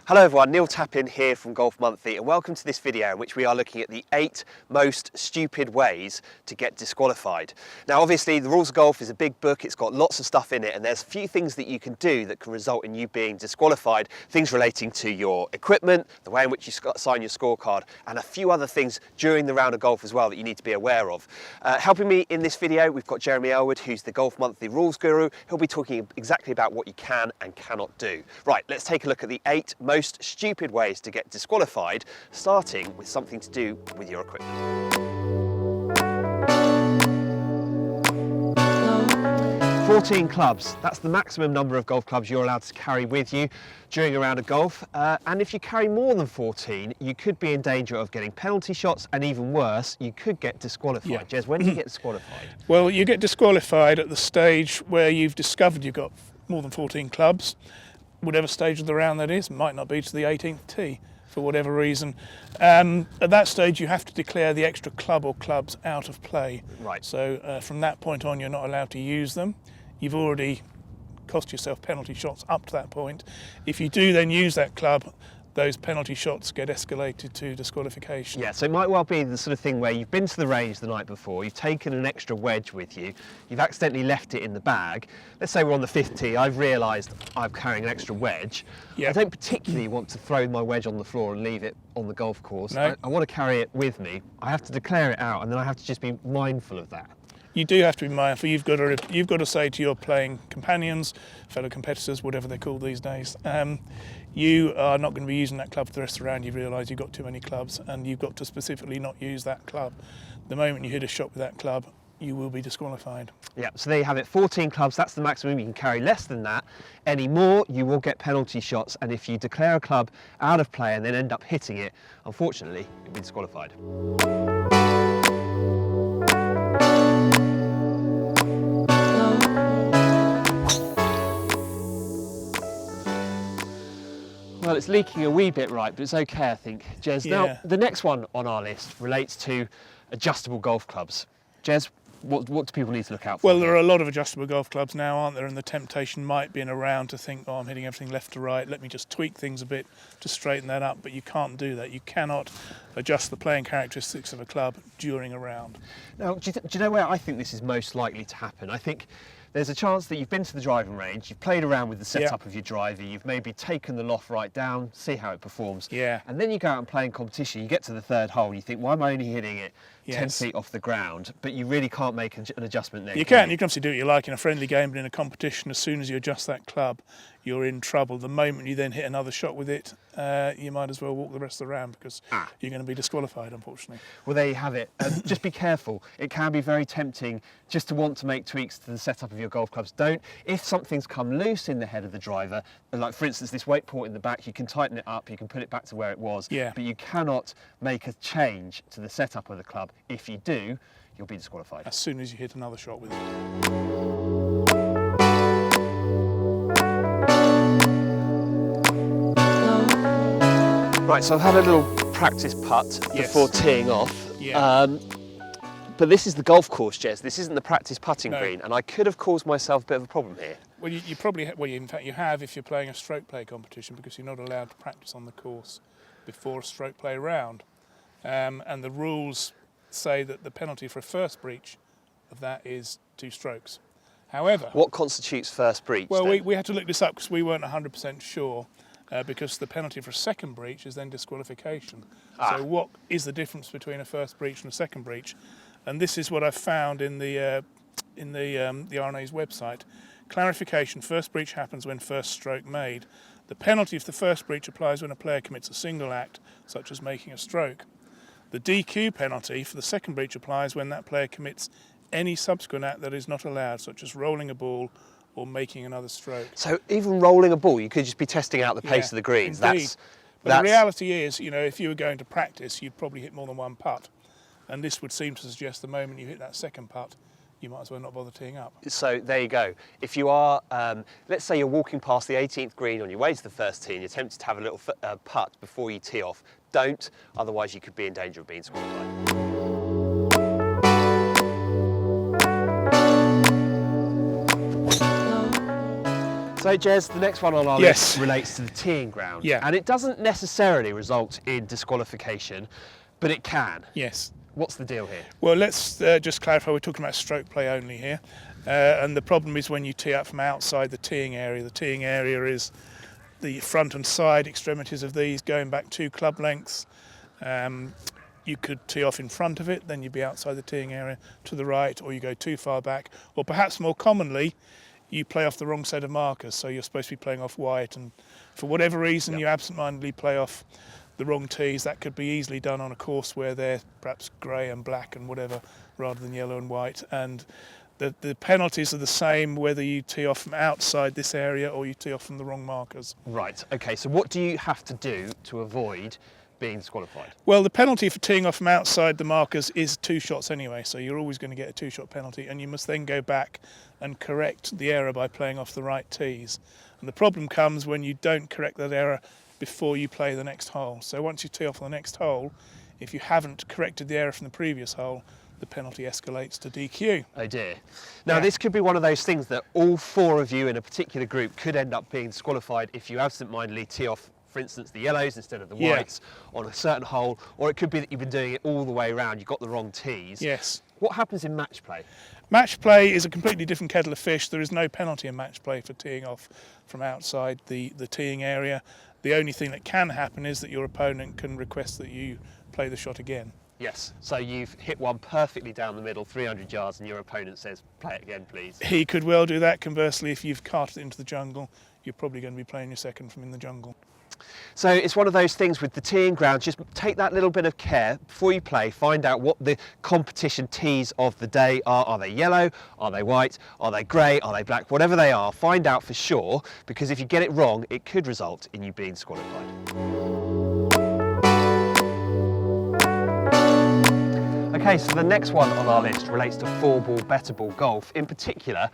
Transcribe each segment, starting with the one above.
Hello everyone, Neil Tappin here from Golf Monthly and welcome to this video in which we are looking at the 8 most stupid ways to get disqualified. Now obviously the rules of golf is a big book, it's got lots of stuff in it and there's a few things that you can do that can result in you being disqualified. Things relating to your equipment, the way in which you sign your scorecard and a few other things during the round of golf as well that you need to be aware of. Helping me in this video we've got Jeremy Elwood, who's the Golf Monthly rules guru. He'll be talking exactly about what you can and cannot do. Right, let's take a look at the 8 most stupid ways to get disqualified, starting with something to do with your equipment. 14 clubs, that's the maximum number of golf clubs you're allowed to carry with you during a round of golf. And if you carry more than 14, you could be in danger of getting penalty shots and even worse, you could get disqualified. Yeah. Jez, when do you get disqualified? Well, you get disqualified at the stage where you've discovered you've got more than 14 clubs. Whatever stage of the round that is, might not be to the 18th tee for whatever reason. At that stage you have to declare the extra club or clubs out of play. Right. So from that point on you're not allowed to use them. You've already cost yourself penalty shots up to that point. If you do then use that club, those penalty shots get escalated to disqualification. Yeah, so it might well be the sort of thing where you've been to the range the night before, you've taken an extra wedge with you, you've accidentally left it in the bag. Let's say we're on the 5th tee, I've realised I'm carrying an extra wedge. Yeah. I don't particularly want to throw my wedge on the floor and leave it on the golf course. No. I want to carry it with me. I have to declare it out and then I have to just be mindful of that. You do have to be mindful. You've got to say to your playing companions, fellow competitors, whatever they're called these days, you are not going to be using that club for the rest of the round. You realise you've got too many clubs and you've got to specifically not use that club. The moment you hit a shot with that club, you will be disqualified. Yeah, so there you have it, 14 clubs, that's the maximum. You can carry less than that. Any more, you will get penalty shots, and if you declare a club out of play and then end up hitting it, unfortunately, you'll be disqualified. Well, it's leaking a wee bit right, but it's okay, I think. Jez, Yeah. Now, the next one on our list relates to adjustable golf clubs. Jez, what do people need to look out for? Well, there are a lot of adjustable golf clubs now, aren't there? And the temptation might be around to think, oh, I'm hitting everything left to right, let me just tweak things a bit to straighten that up. But you can't do that. You cannot adjust the playing characteristics of a club during a round. Now, do you know where I think this is most likely to happen? I think there's a chance that you've been to the driving range, you've played around with the setup of your driver, you've maybe taken the loft right down, see how it performs. Yeah. And then you go out and play in competition, you get to the 3rd hole and you think, why am I only hitting it 10 feet off the ground? But you really can't make an adjustment there. You can obviously do what you like in a friendly game, but in a competition, as soon as you adjust that club, you're in trouble. The moment you then hit another shot with it, you might as well walk the rest of the round because you're going to be disqualified, unfortunately. Well, there you have it. Just be careful. It can be very tempting just to want to make tweaks to the setup of your golf clubs. Don't. If something's come loose in the head of the driver, like for instance this weight port in the back, you can tighten it up, you can put it back to where it was, but you cannot make a change to the setup of the club. If you do, you'll be disqualified. As soon as you hit another shot with it. Right, so I've had a little practice putt before teeing off. Yeah. But this is the golf course, Jez. This isn't the practice putting green, and I could have caused myself a bit of a problem here. Well, you probably, in fact, you have if you're playing a stroke play competition because you're not allowed to practice on the course before a stroke play round. And the rules say that the penalty for a first breach of that is 2 strokes. However, what constitutes first breach? Well, we had to look this up because we weren't 100% sure. Because the penalty for a second breach is then disqualification. So what is the difference between a first breach and a second breach? And this is what I've found in the R&A's website. Clarification: first breach happens when first stroke made. The penalty for the first breach applies when a player commits a single act, such as making a stroke. The DQ penalty for the second breach applies when that player commits any subsequent act that is not allowed, such as rolling a ball or making another stroke. So even rolling a ball, you could just be testing out the pace of the greens. Indeed. But the reality is, if you were going to practice, you'd probably hit more than one putt. And this would seem to suggest the moment you hit that second putt, you might as well not bother teeing up. So there you go. If you are, let's say you're walking past the 18th green on your way to the first tee and you're tempted to have a little putt before you tee off, don't, otherwise you could be in danger of being disqualified. So So Jez, the next one on our Yes. list relates to the teeing ground. Yeah. And it doesn't necessarily result in disqualification, but it can. Yes. What's the deal here? Well, let's just clarify, we're talking about stroke play only here. And the problem is when you tee up from outside the teeing area. The teeing area is the front and side extremities of these going back 2 club lengths. You could tee off in front of it, then you'd be outside the teeing area to the right, or you go too far back, or perhaps more commonly, you play off the wrong set of markers. So you're supposed to be playing off white, and for whatever reason you absentmindedly play off the wrong tees. That could be easily done on a course where they're perhaps grey and black and whatever, rather than yellow and white. And the penalties are the same whether you tee off from outside this area or you tee off from the wrong markers. Right, okay, so what do you have to do to avoid being disqualified? Well, the penalty for teeing off from outside the markers is 2 shots anyway, so you're always going to get a 2-shot penalty, and you must then go back and correct the error by playing off the right tees. And the problem comes when you don't correct that error before you play the next hole. So once you tee off on the next hole, if you haven't corrected the error from the previous hole, the penalty escalates to DQ. Oh dear. Now this could be one of those things that all 4 of you in a particular group could end up being disqualified if you absent-mindedly tee off, for instance, the yellows instead of the whites on a certain hole, or it could be that you've been doing it all the way around, you've got the wrong tees. Yes. What happens in match play? Match play is a completely different kettle of fish. There is no penalty in match play for teeing off from outside the teeing area. The only thing that can happen is that your opponent can request that you play the shot again. Yes, so you've hit one perfectly down the middle, 300 yards, and your opponent says, play it again, please. He could well do that. Conversely, if you've carted it into the jungle, you're probably going to be playing your second from in the jungle. So it's one of those things with the teeing ground, just take that little bit of care before you play, find out what the competition tees of the day are. Are they yellow? Are they white? Are they grey? Are they black? Whatever they are, find out for sure, because if you get it wrong, it could result in you being disqualified. Okay, so the next one on our list relates to 4-ball, better ball golf. In particular,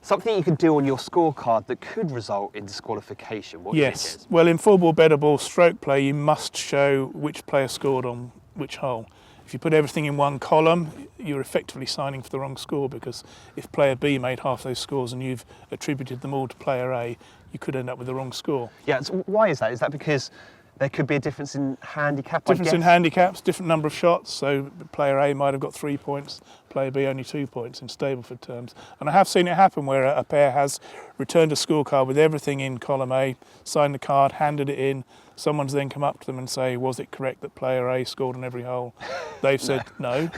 something you can do on your scorecard that could result in disqualification. What Yes, well, in 4-ball, better ball stroke play, you must show which player scored on which hole. If you put everything in one column, you're effectively signing for the wrong score, because if player B made half those scores and you've attributed them all to player A, you could end up with the wrong score. Yeah, so why is that? Is that because there could be a difference in handicap? Difference in handicaps, different number of shots. So player A might have got 3 points, player B only 2 points in Stableford terms. And I have seen it happen where a pair has returned a scorecard with everything in column A, signed the card, handed it in. Someone's then come up to them and say, was it correct that player A scored on every hole? They've said no.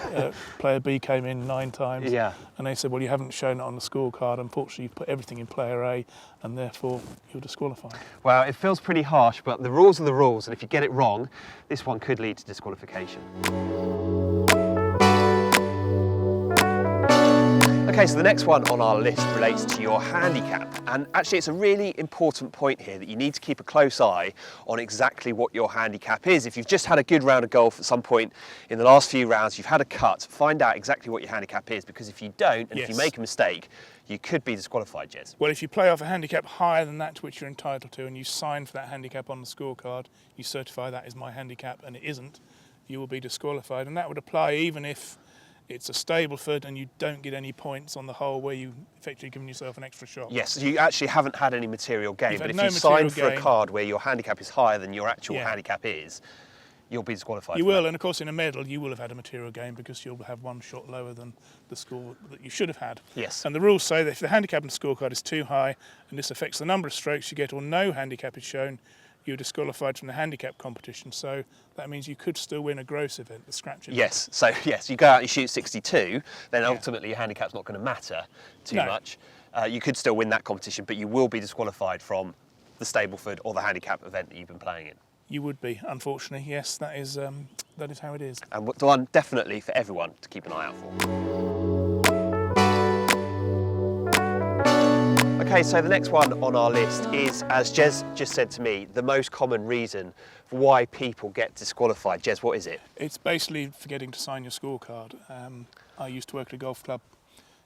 Player B came in 9 times. Yeah. And they said, well, you haven't shown it on the scorecard. Unfortunately, you've put everything in player A, and therefore you're disqualified. Well, it feels pretty harsh, but the rules are the rules, and if you get it wrong, this one could lead to disqualification. Okay, so the next one on our list relates to your handicap, and actually it's a really important point here that you need to keep a close eye on exactly what your handicap is. If you've just had a good round of golf at some point in the last few rounds, you've had a cut, find out exactly what your handicap is, because if you don't, and if you make a mistake, you could be disqualified, Jez. Well, if you play off a handicap higher than that to which you're entitled to, and you sign for that handicap on the scorecard, you certify that is my handicap, and it isn't, you will be disqualified. And that would apply even if it's a Stableford and you don't get any points on the hole where you effectively given yourself an extra shot. Yes, you actually haven't had any material gain, but if no you sign material for a gain, card where your handicap is higher than your actual handicap is, you'll be disqualified. You will, and of course in a medal you will have had a material gain because you'll have 1 shot lower than the score that you should have had. Yes. And the rules say that if the handicap and scorecard is too high and this affects the number of strokes you get or no handicap is shown, you're disqualified from the handicap competition. So that means you could still win a gross event, the scratch event. Yes, so yes, you go out and you shoot 62, then ultimately your handicap's not going to matter too much. You could still win that competition, but you will be disqualified from the Stableford or the handicap event that you've been playing in. You would be, unfortunately, yes, that is how it is. And one definitely for everyone to keep an eye out for. Okay, so the next one on our list is, as Jez just said to me, the most common reason for why people get disqualified. Jez, what is it? It's basically forgetting to sign your scorecard. I used to work at a golf club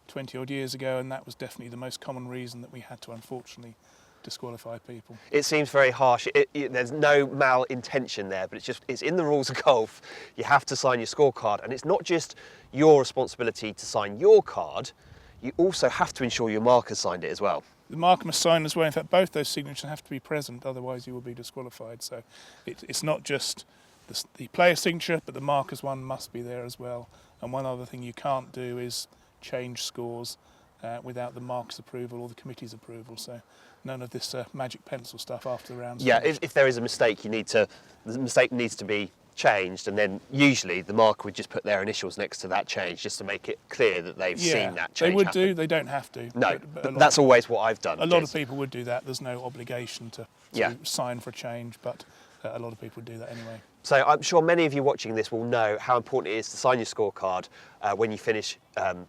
20 odd years ago, and that was definitely the most common reason that we had to unfortunately disqualify people. It seems very harsh. There's no malintention there, but it's in the rules of golf. You have to sign your scorecard, and it's not just your responsibility to sign your card, you also have to ensure your marker signed it as well. The marker must sign as well. In fact, both those signatures have to be present, otherwise you will be disqualified. So it's not just the player's signature, but the marker's one must be there as well. And one other thing you can't do is change scores without the marker's approval or the committee's approval. So none of this magic pencil stuff after the round's Yeah, finished. if there is a mistake, the mistake needs to be changed, and then usually the marker would just put their initials next to that change just to make it clear that they've seen that change they would happen. do. They don't have to. No, but but that's always what I've done. A lot of people would do that. There's no obligation to Yeah. sign for a change, but a lot of people do that anyway. So I'm sure many of you watching this will know how important it is to sign your scorecard when you finish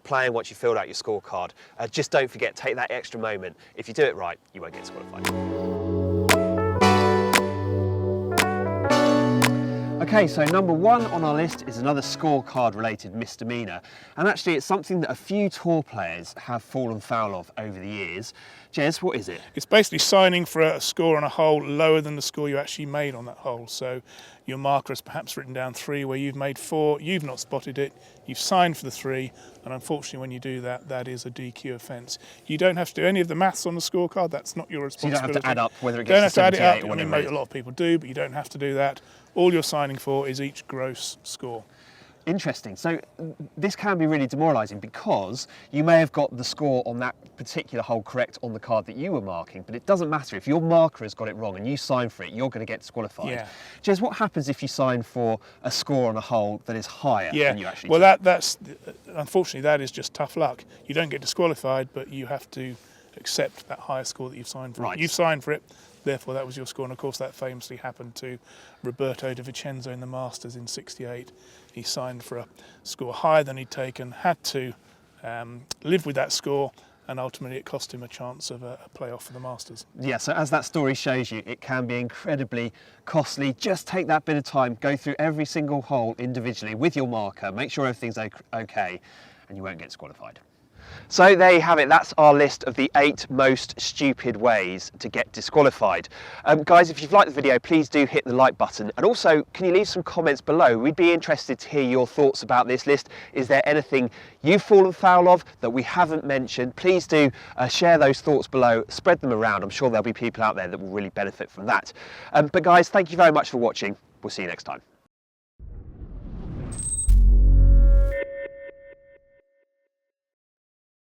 playing, once you filled out your scorecard. Just don't forget, take that extra moment. If you do it right, you won't get disqualified. Okay, so number one on our list is another scorecard related misdemeanour, and actually it's something that a few tour players have fallen foul of over the years. Jez, what is it? It's basically signing for a score on a hole lower than the score you actually made on that hole. So your marker has perhaps written down 3 where you've made 4, you've not spotted it, you've signed for the 3, and unfortunately when you do that, that is a DQ offence. You don't have to do any of the maths on the scorecard, that's not your responsibility. So you don't have to add up whether it don't gets have to to add 78 it up. or I whatever mean, it is. a lot of people do, but you don't have to do that. All you're signing for is each gross score. Interesting. So this can be really demoralising because you may have got the score on that particular hole correct on the card that you were marking, but it doesn't matter. If your marker has got it wrong and you sign for it, you're going to get disqualified. Yeah. Jez, what happens if you sign for a score on a hole that is higher than you actually well, took? that's unfortunately that is just tough luck. You don't get disqualified, but you have to accept that higher score that you've signed for. Right. You've signed for it, therefore that was your score. And of course that famously happened to Roberto de Vicenzo in the Masters in '68. He signed for a score higher than he'd taken, had to live with that score, and ultimately it cost him a chance of a playoff for the Masters. Yeah, so as that story shows you, it can be incredibly costly. Just take that bit of time, go through every single hole individually with your marker, make sure everything's okay, and you won't get disqualified. So there you have it, that's our list of the 8 most stupid ways to get disqualified. Guys, if you've liked the video, please do hit the like button, and also can you leave some comments below? We'd be interested to hear your thoughts about this list. Is there anything you've fallen foul of that we haven't mentioned? Please do share those thoughts below, spread them around. I'm sure there'll be people out there that will really benefit from that. But guys, thank you very much for watching. We'll see you next time.